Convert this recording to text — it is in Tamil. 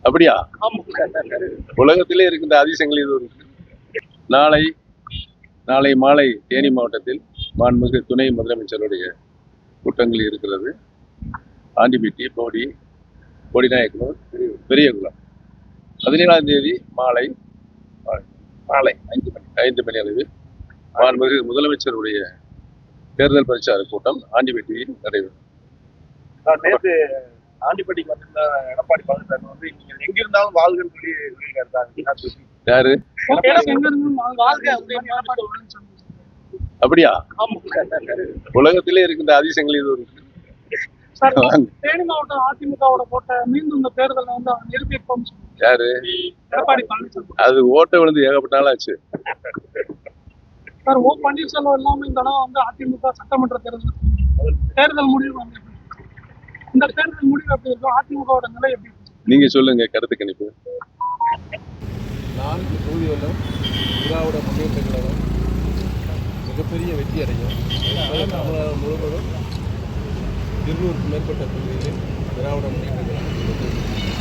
அப்படியா? உலகத்திலே இருக்கின்ற அதிசயங்கள் இது ஒரு நாளை மாலை தேனி மாவட்டத்தில் மாண்புமிகு துணை முதலமைச்சருடைய கூட்டங்கள் இருக்கிறது. ஆண்டிப்பட்டி, போடிநாயக்கனூர், பெரியகுளம் 17ஆம் தேதி மாலை 5 மணி அளவில் மாண்புமிகு முதலமைச்சருடைய தேர்தல் பிரச்சார கூட்டம் ஆண்டிப்பட்டியில் நடைபெறும். நேற்று ஆண்டிப்பட்டிக்கு வந்திருந்த எடப்பாடி பழனிசாமி வந்து நீங்கள் எங்கிருந்தாலும் வாழ்கன்னு சொல்லியிருக்காரு. யாரு? அப்படியா? உலகத்திலே இருக்கின்ற அதிசயங்கள் இது ஒரு தேனி மாவட்டம் அதிமுகவோட போட்ட மீண்டும் இந்த தேர்தல் வந்து நிரூபிப்போம். யாரு? எடப்பாடி பழனிசாமி. அது ஓட்ட விழுந்து ஏகப்பட்ட நாள் ஆச்சு. சார், ஓ பன்னீர்செல்வம் இல்லாம இந்த தடவை வந்து அதிமுக சட்டமன்ற தேர்தல் முடிவு வந்து இந்த தேர்தல் முடிவு எப்படி இருக்கும்? அதிமுகவோட நிலை எப்படி இருக்கும்? நீங்க சொல்லுங்க, கருத்து கணிப்பு. 4 தொகுதிகளிலும் திராவிட முன்னேற்ற கழகம் மிகப்பெரிய வெற்றி அடையும். தமிழகம் முழுவதும் 200க்கும் மேற்பட்ட தொகுதிகளில் திராவிட முன்னேற்ற கழகம்